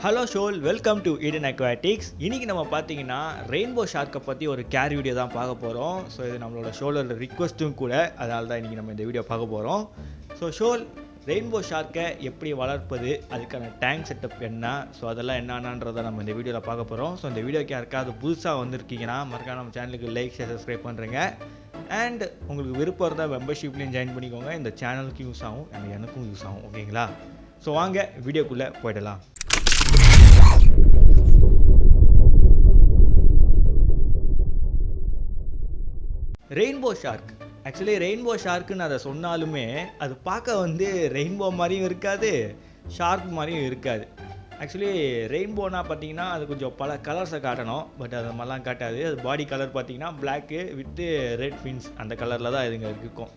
Hello ஷோல், welcome to Eden aquatics. இன்றைக்கி நம்ம பார்த்தீங்கன்னா ரெயின்போ ஷார்க்கை பற்றி ஒரு கேர் வீடியோ தான் பார்க்க போகிறோம். ஸோ இது நம்மளோட ஷோலோட ரிக்வஸ்ட்டும் கூட, அதனால தான் இன்றைக்கி நம்ம இந்த வீடியோ பார்க்க போகிறோம். ஸோ ஷோல், ரெயின்போ ஷார்க்கை எப்படி வளர்ப்பது, அதுக்கான டேங்க் செட்டப் என்ன, ஸோ அதெல்லாம் என்னன்றதை நம்ம இந்த வீடியோவில் பார்க்க போகிறோம். ஸோ இந்த வீடியோக்கு யாருக்காவது புதுசாக வந்திருக்கீங்கன்னா மறக்காம நம்ம சேனலுக்கு லைக் ஷேர் சப்ஸ்கிரைப் பண்ணுறேங்க. அண்ட் உங்களுக்கு விருப்பம் இருந்தால் மெம்பர்ஷிப்லேயும் ஜாயின் பண்ணிக்கோங்க. இந்த சேனலுக்கு யூஸ் ஆகும், எனக்கும் யூஸ் ஆகும். ஓகேங்களா? ஸோ வாங்க வீடியோக்குள்ளே போயிடலாம். ரெயின்போ ஷார்க், ஆக்சுவலி ரெயின்போ ஷார்க்குன்னு அதை சொன்னாலுமே அது பார்க்க ரெயின்போ மாதிரியும் இருக்காது, ஷார்க் மாதிரியும் இருக்காது. ஆக்சுவலி ரெயின்போனா பார்த்தீங்கன்னா அது கொஞ்சம் பல கலர்ஸை காட்டணும், பட் அது மாதிரிலாம் காட்டாது. அது பாடி கலர் பார்த்தீங்கன்னா பிளாக்கு வித்து ரெட் ஃபின்ஸ், அந்த கலரில் தான் இதுங்க இருக்கும்.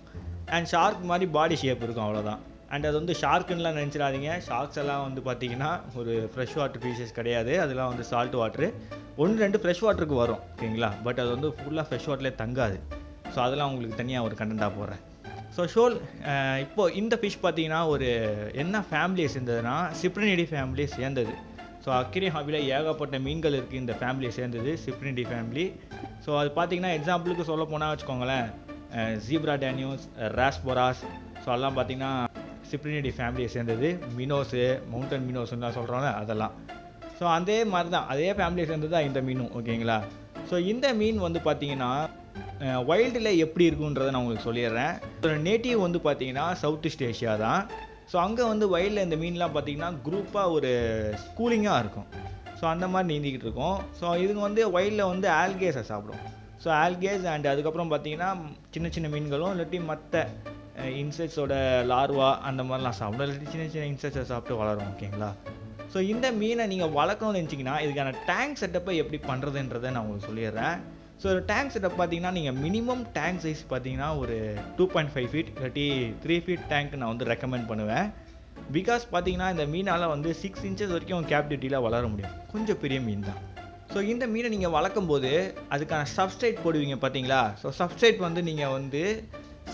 அண்ட் ஷார்க் மாதிரி பாடி ஷேப் இருக்கும், அவ்வளோதான். அண்ட் அது ஷார்க்குன்னெலாம் நினச்சிடாதீங்க. ஷார்க்ஸ் எல்லாம் பார்த்தீங்கன்னா ஒரு ஃப்ரெஷ் வாட்டர் ஃபீஷஸ் கிடையாது, அதெல்லாம் சால்ட் வாட்ரு. 1-2 ஃப்ரெஷ் வாட்டருக்கு வரும், ஓகேங்களா? பட் அது ஃபுல்லாக ஃப்ரெஷ் வாட்டர்லேயே தங்காது. ஸோ அதெல்லாம் உங்களுக்கு தனியாக ஒரு கண்டென்ட்டாக போடுறேன். ஸோ ஷோல், இப்போது இந்த ஃபிஷ் பார்த்தீங்கன்னா ஒரு என்ன ஃபேமிலியை சேர்ந்ததுன்னா சிப்ரினிடி ஃபேமிலியை சேர்ந்தது. ஸோ அக்வேரியம் ஹாபியில் ஏகப்பட்ட மீன்கள் இருக்குது இந்த ஃபேமிலியை சேர்ந்தது, சிப்ரினிடி ஃபேமிலி. ஸோ அது பார்த்தீங்கன்னா எக்ஸாம்பிளுக்கு சொல்ல போனால் வச்சுக்கோங்களேன், ஜீப்ரா டேனியூஸ், ராஸ்போராஸ், ஸோ அதெல்லாம் பார்த்தீங்கன்னா சிப்ரினிடி ஃபேமிலியை சேர்ந்தது. மினோஸு, மவுண்டன் மினோஸ்லாம் சொல்கிறோம்ல, அதெல்லாம். ஸோ அதே மாதிரி தான், அதே ஃபேமிலியை சேர்ந்தது தான் இந்த மீனும், ஓகேங்களா? ஸோ இந்த மீன் பார்த்தீங்கன்னா வைல்டில் எப்படி இருக்குன்றதை நான் உங்களுக்கு சொல்லிடுறேன். நேட்டிவ் பார்த்தீங்கன்னா சவுத் ஈஸ்ட் ஏஷியா தான். ஸோ அங்கே வைல்டில் இந்த மீன்லாம் பார்த்தீங்கன்னா குரூப்பாக ஒரு கூலிங்காக இருக்கும். ஸோ அந்த மாதிரி நீந்திக்கிட்டு இருக்கும். ஸோ இதுங்க வைல்டில் ஆல்கேஸை சாப்பிடும். ஸோ ஆல்கேஸ் அண்ட் அதுக்கப்புறம் பார்த்தீங்கன்னா சின்ன சின்ன மீன்களும் இல்லாட்டி மற்ற இன்செக்ட்ஸோட லார்வா அந்த மாதிரிலாம் சாப்பிடும், இல்லாட்டி சின்ன சின்ன இன்செக்ட்ஸை சாப்பிட்டு வளரும், ஓகேங்களா? ஸோ இந்த மீனை நீங்கள் வளர்க்கணும்னு நினச்சிங்கன்னா இதுக்கான டேங்க் செட்டப்பை எப்படி பண்ணுறதுன்றதை நான் உங்களுக்கு சொல்லிடுறேன். ஸோ டேங்க் செட்டப் பார்த்தீங்கன்னா நீங்கள் மினிமம் டேங்க் சைஸ் பார்த்தீங்கன்னா ஒரு 2.5 ஃபீட் இல்லாட்டி 3 ஃபீட் டேங்க் நான் ரெக்கமெண்ட் பண்ணுவேன். பிகாஸ் பார்த்தீங்கன்னா இந்த மீனால் 6 இன்ச்சஸ் வரைக்கும் கேப்டிவிட்டியில் வளர முடியும், கொஞ்சம் பெரிய மீன் தான். ஸோ இந்த மீனை நீங்கள் வளர்க்கும் போது அதுக்கான சப்ஸ்ட்ரேட் போடுவீங்க பார்த்தீங்களா? ஸோ சப்ஸ்ட்ரேட் நீங்கள்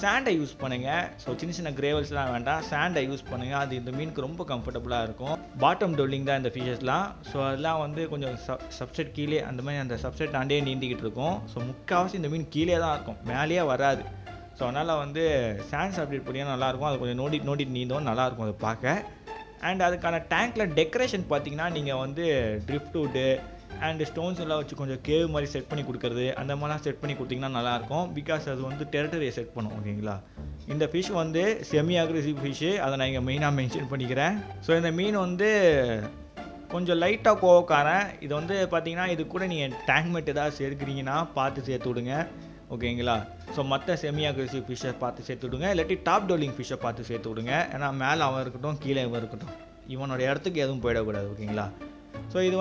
சாண்டை யூஸ் பண்ணுங்கள். ஸோ சின்ன சின்ன கிரேவல்ஸ்லாம் வேண்டாம், சாண்டை யூஸ் பண்ணுங்கள். அது இந்த மீனுக்கு ரொம்ப கம்ஃபர்டபுளாக இருக்கும். பாட்டம் டொல்லிங் தான் இந்த ஃபிஷஸ்லாம். ஸோ அதெல்லாம் கொஞ்சம் சப்ஸ்ட்ரேட் கீழே அந்த மாதிரி அந்த சப்ஸ்ட்ரேட் ஆண்டே நீந்திக்கிட்டு இருக்கும். ஸோ முக்கால்வாசி இந்த மீன் கீழே தான் இருக்கும், மேலேயே வராது. ஸோ அதனால் சாண்ட் சப்ஸ்ட்ரேட் போட்டிங்கன்னா நல்லாயிருக்கும். அது கொஞ்சம் நோண்டிட்டு நீந்தோம், நல்லாயிருக்கும் அதை பார்க்க. அண்ட் அதுக்கான டேங்க்கில் டெக்கரேஷன் பார்த்தீங்கன்னா நீங்கள் ட்ரிஃப்ட் வுட்டு அண்ட் ஸ்டோன்ஸ் எல்லாம் வச்சு கொஞ்சம் கேவ் மாதிரி செட் பண்ணி கொடுக்குறது, அந்த மாதிரிலாம் செட் பண்ணி கொடுத்தீங்கன்னா நல்லாயிருக்கும். பிகாஸ் அது டெரிட்டரியை செட் பண்ணும், ஓகேங்களா? இந்த ஃபிஷ் செமி அக்ரெசிவ் ஃபிஷ்ஷு, அதை நான் இங்கே மெயினாக மென்ஷன் பண்ணிக்கிறேன். ஸோ இந்த மீன் கொஞ்சம் லைட்டாக கோவக்காரன். இது பார்த்தீங்கன்னா இது கூட நீங்கள் டேங்க் மேட் ஏதாவது சேர்க்குறீங்கன்னா பார்த்து சேர்த்து விடுங்க, ஓகேங்களா? ஸோ மற்ற செமி அக்ரெசிவ் ஃபிஷ்ஷை பார்த்து சேர்த்து விடுங்க, இல்லாட்டி டாப் டோலிங் ஃபிஷ்ஷை பார்த்து சேர்த்து விடுங்க. ஏன்னா மேலே அவன் இருக்கட்டும், கீழே இவன் இருக்கட்டும், இவனோட இடத்துக்கு எதுவும் போயிடக்கூடாது, ஓகேங்களா? ஸோ இது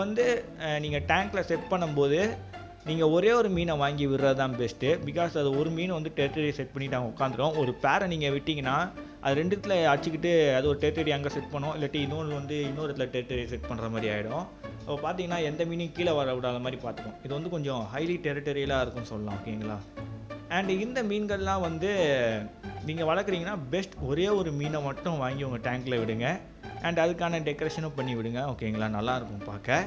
நீங்கள் டேங்க்கில் செட் பண்ணும்போது நீங்கள் ஒரே ஒரு மீனை வாங்கி விடுறது தான் பெஸ்ட்டு. பிகாஸ் அது ஒரு மீன் டெரிட்டரி செட் பண்ணிவிட்டு அவங்க உட்காந்துரும். ஒரு பேரை நீங்கள் விட்டிங்கன்னா அது 2 இடத்துல அடிச்சுக்கிட்டு அது ஒரு டெரிட்டரி அங்கே செட் பண்ணும், இல்லாட்டி இன்னொரு இடத்துல டெரிட்டரி செட் பண்ணுற மாதிரி ஆகிடும். ஸோ பார்த்தீங்கன்னா எந்த மீனையும் கீழே வர விடாத மாதிரி பார்த்துக்கும். இது கொஞ்சம் ஹைலி டெரிட்டரியலாக இருக்கும்னு சொல்லலாம், ஓகேங்களா? அண்ட் இந்த மீன்கள்லாம் நீங்கள் வளர்க்குறீங்கன்னா பெஸ்ட் ஒரே ஒரு மீனை மட்டும் வாங்கி உங்கள் டேங்க்கில் விடுங்க. அண்ட் அதுக்கான டெக்கரேஷனும் பண்ணி விடுங்க, ஓகேங்களா? நல்லாயிருக்கும் பார்க்க.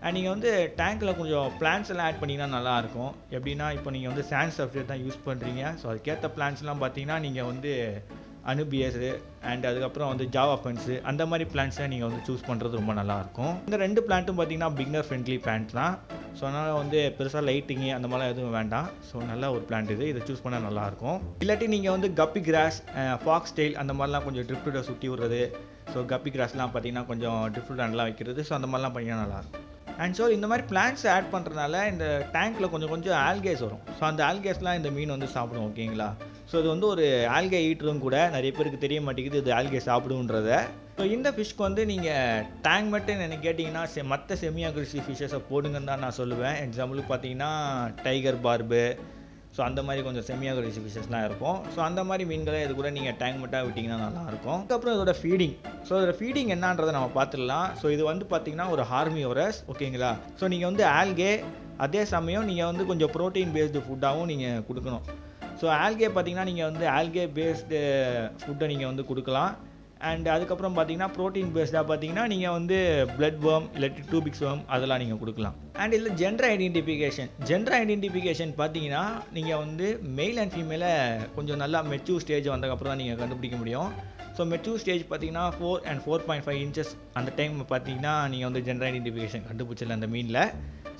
அண்ட் நீங்கள் டேங்க்கில் கொஞ்சம் பிளான்ஸ் எல்லாம் ஆட் பண்ணிங்கன்னா நல்லாயிருக்கும். எப்படின்னா இப்போ நீங்கள் சாண்ட் சப்ஸ்ட்ரேட் தான் யூஸ் பண்ணுறீங்க. ஸோ அதுக்கேற்ற பிளான்ஸ்லாம் பார்த்தீங்கன்னா நீங்கள் அனுபியஸு அண்ட் அதுக்கப்புறம் ஜாவா ஃபென்ஸு, அந்த மாதிரி பிளான்ஸை நீங்கள் சூஸ் பண்ணுறது ரொம்ப நல்லாயிருக்கும். இந்த 2 பிளான்ட்டும் பார்த்தீங்கன்னா பிகினர் ஃப்ரெண்ட்லி பிளான்ட் தான். ஸோ அதனால் பெருசாக லைட்டிங்கு அந்த மாதிரிலாம் எதுவும் வேண்டாம். ஸோ நல்ல ஒரு பிளான்ட் இதை சூஸ் பண்ணால் நல்லாயிருக்கும். இல்லாட்டி நீங்கள் கப்பி கிராஸ், ஃபாக்ஸ் டெயில் அந்த மாதிரிலாம் கொஞ்சம் ட்ரிஃப்ட்டை சுற்றி விடுறது. ஸோ கப்பி கிராஸ்லாம் பார்த்தீங்கன்னா கொஞ்சம் ட்ரிஃப்ட் நல்லா வைக்கிறது. ஸோ அந்த மாதிரிலாம் பண்ணிங்கன்னா நல்லாயிருக்கும். அண்ட் ஸோ இந்த மாதிரி பிளான்ட்ஸ் ஆட் பண்ணுறதுனால இந்த டேங்க்கில் கொஞ்சம் ஆல்கேஸ் வரும். ஸோ அந்த ஆல்கேஸ்லாம் இந்த மீன் சாப்பிடும், ஓகேங்களா? ஸோ இது ஒரு ஆல்கே ஈட்டரும் கூட, நிறைய பேருக்கு தெரிய மாட்டேங்குது இது ஆல்கே சாப்பிடுன்றத. ஸோ இந்த ஃபிஷ்க்கு நீங்கள் டேங்க் மட்டும் என்ன கேட்டிங்கன்னா மற்ற செமி அக்ரெசிவ் ஃபிஷ்ஷஸை போடுங்கன்னு தான் நான் சொல்லுவேன். எக்ஸாம்பிளுக்கு பார்த்தீங்கன்னா டைகர் பார்பு, ஸோ அந்த மாதிரி கொஞ்சம் செமி அக்ரெசிவ் ஃபிஷஸ்லாம் இருக்கும். ஸோ அந்த மாதிரி மீன்களை இது கூட நீங்கள் டேங்க் மட்டும் விட்டிங்கன்னா நல்லாயிருக்கும். அதுக்கப்புறம் இதோட ஃபீடிங். ஸோ இதோட ஃபீடிங் என்னன்றதை நம்ம பார்த்துடலாம். ஸோ இது பார்த்தீங்கன்னா ஒரு ஹார்மியோரஸ், ஓகேங்களா? ஸோ நீங்கள் ஆல்கே, அதே சமயம் நீங்கள் கொஞ்சம் ப்ரோட்டீன் பேஸ்டு ஃபுட்டாகவும் நீங்கள் கொடுக்கணும். ஸோ ஆல்கே பார்த்தீங்கன்னா நீங்கள் ஆல்கே பேஸ்டு ஃபுட்டை நீங்கள் கொடுக்கலாம். அண்ட் அதுக்கப்புறம் பார்த்தீங்கன்னா ப்ரோட்டீன் பேஸ்டாக பார்த்தீங்கன்னா நீங்கள் வந்து பிளட் வேர்ம் இல்லாட்டி டூபிக்ஸ் வேர்ம் அதெல்லாம் நீங்கள் கொடுக்கலாம். அண்ட் இதில் ஜெண்டர் ஐடென்டிஃபிகேஷன் பார்த்தீங்கன்னா நீங்கள் வந்து மெயில் அண்ட் ஃபீமேலை கொஞ்சம் நல்லா மெச்சூர் ஸ்டேஜ் வந்ததுக்கப்புறம் தான் நீங்கள் கண்டுபிடிக்க முடியும். ஸோ மெச்சூர் ஸ்டேஜ் பார்த்தீங்கன்னா 4 and 4.5 இன்ச்சஸ் அந்த டைம் பார்த்தீங்கன்னா நீங்கள் வந்து ஜெண்டர் ஐடென்டிஃபிகேஷன் கண்டுபிடிச்சல அந்த மீனில்.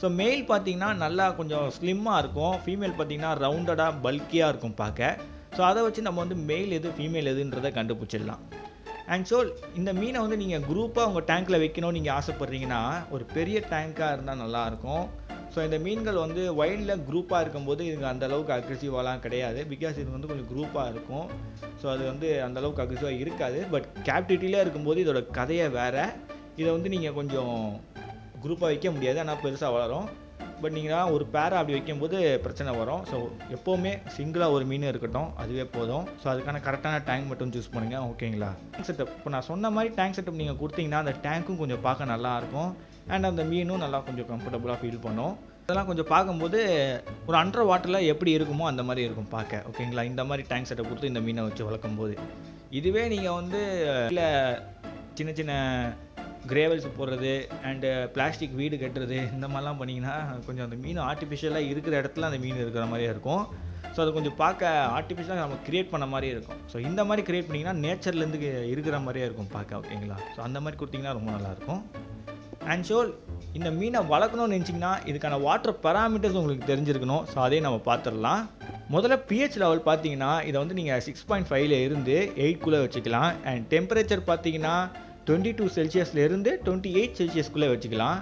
ஸோ மெயில் பார்த்தீங்கன்னா நல்லா கொஞ்சம் ஸ்லிம்மாக இருக்கும், ஃபீமேல் பார்த்தீங்கன்னா ரவுண்டடாக பல்கியாக இருக்கும் பார்க்க. ஸோ அதை வச்சு நம்ம வந்து மெயில் எது ஃபீமேல் எதுன்றதை கண்டுபிடிச்சிடலாம். அண்ட் ஸோ இந்த மீனை வந்து நீங்கள் குரூப்பாக உங்கள் டேங்க்கில் வைக்கணும்னு நீங்கள் ஆசைப்பட்றீங்கன்னா ஒரு பெரிய டேங்க்காக இருந்தால் நல்லாயிருக்கும். ஸோ இந்த மீன்கள் வந்து வைல்டில் குரூப்பாக இருக்கும்போது இதுக்கு அந்தளவுக்கு அக்ரெசிவாலாம் கிடையாது, பிகாஸ் இது வந்து கொஞ்சம் குரூப்பாக இருக்கும். ஸோ அது வந்து அந்தளவுக்கு அக்ரெசிவாக இருக்காது. பட் கேப்டிவிட்டியில் இருக்கும்போது இதோட கதையை வேறு. இதை வந்து நீங்கள் கொஞ்சம் குரூப்பாக வைக்க முடியாது, ஆனால் பெருசாக வளரும். பட் நீங்கள் ஒரு பேரை அப்படி வைக்கும்போது பிரச்சனை வரும். ஸோ எப்போவுமே சிங்கிளாக ஒரு மீன் இருக்கட்டும், அதுவே போதும். ஸோ அதுக்கான கரெக்டான டேங்க் மட்டும் சூஸ் பண்ணுங்கள், ஓகேங்களா. டேங்க் செட்டப் இப்போ நான் சொன்ன மாதிரி டேங்க் செட்டப் நீங்கள் கொடுத்தீங்கன்னா அந்த டேங்க்கும் கொஞ்சம் பார்க்க நல்லாயிருக்கும். அண்ட் அந்த மீனும் நல்லா கொஞ்சம் கம்ஃபர்டபுளாக ஃபீல் பண்ணும். அதெல்லாம் கொஞ்சம் பார்க்கும்போது ஒரு அண்டர் வாட்டரில் எப்படி இருக்குமோ அந்த மாதிரி இருக்கும் பார்க்க, ஓகேங்களா. இந்த மாதிரி டேங்க் செட்டப் கொடுத்து இந்த மீனை வச்சு வளர்க்கும் போது, இதுவே நீங்கள் வந்து இல்லை சின்ன சின்ன கிரேவல்ஸ் போடுறது அண்டு பிளாஸ்டிக் வீடு கட்டுறது இந்த மாதிரிலாம் பண்ணிங்கன்னா கொஞ்சம் அந்த மீன் ஆர்டிஃபிஷியலாக இருக்கிற இடத்துல அந்த மீன் இருக்கிற மாதிரியே இருக்கும். ஸோ அது கொஞ்சம் பார்க்க ஆர்டிஃபிஷியலாக நம்ம க்ரியேட் பண்ண மாதிரியே இருக்கும். ஸோ இந்த மாதிரி க்ரியேட் பண்ணிங்கன்னா நேச்சர்லேருந்து இருக்கிற மாதிரியே இருக்கும் பார்க்க, ஓகேங்களா. ஸோ அந்த மாதிரி கொடுத்தீங்கன்னா ரொம்ப நல்லாயிருக்கும். அண்ட் ஸோ இந்த மீனை வளர்க்கணும்னு நினச்சிங்கன்னா இதுக்கான வாட்டர் பராமீட்டர்ஸ் உங்களுக்கு தெரிஞ்சிருக்கணும். ஸோ அதையும் நம்ம பார்த்துடலாம். முதல்ல pH லெவல் பார்த்தீங்கன்னா இதை வந்து நீங்கள் 6.5 இருந்து 8 வச்சுக்கலாம். அண்ட் டெம்பரேச்சர் பார்த்தீங்கன்னா 22 செல்சியஸ்லேருந்து 28 செல்சியஸ்க்குள்ளே வச்சுக்கலாம்.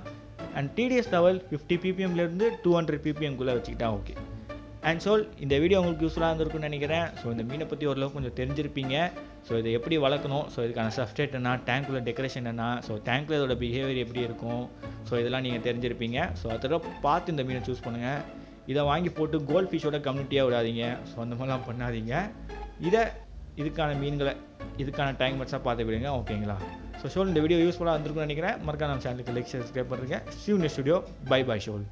அண்ட் TDS லெவல் 50 ppmலேருந்து 200 ppmக்குள்ளே வச்சுக்கிட்டா ஓகே. அண்ட் ஸோ இந்த வீடியோ உங்களுக்கு யூஸ்ஃபுல்லாக இருந்திருக்குன்னு நினைக்கிறேன். ஸோ இந்த மீனை பற்றி ஓரளவுக்கு கொஞ்சம் தெரிஞ்சிருப்பீங்க. ஸோ இதை எப்படி வளர்க்கணும், ஸோ இதுக்கான சப்ஸ்டேட் என்ன, டேங்க்குள்ள டெக்கரேஷன் என்ன, ஸோ டேங்க்கில் இதோட பிஹேவியர் எப்படி இருக்கும், ஸோ இதெல்லாம் நீங்கள் தெரிஞ்சிருப்பீங்க. ஸோ அதோட பார்த்து இந்த மீனை சூஸ் பண்ணுங்கள். இதை வாங்கி போட்டு கோல்ட் ஃபிஷ்ஷோட கம்யூனிட்டியாக விடாதீங்க. ஸோ அந்த மாதிரிலாம் பண்ணாதீங்க. இதுக்கான மீன்களை இதுக்கான டைம் மெட்ஸாக பார்த்து விடுங்க, ஓகேங்களா. ஸோ இந்த வீடியோ யூஸ்ஃபுல்லாக இருந்திருக்குன்னு நினைக்கிறேன். மறக்காம நம்ம சேனலுக்கு லைக் சப்ஸ்கிரைப் பண்ணுறேங்க. See you next video. Bye bye ஷோல்.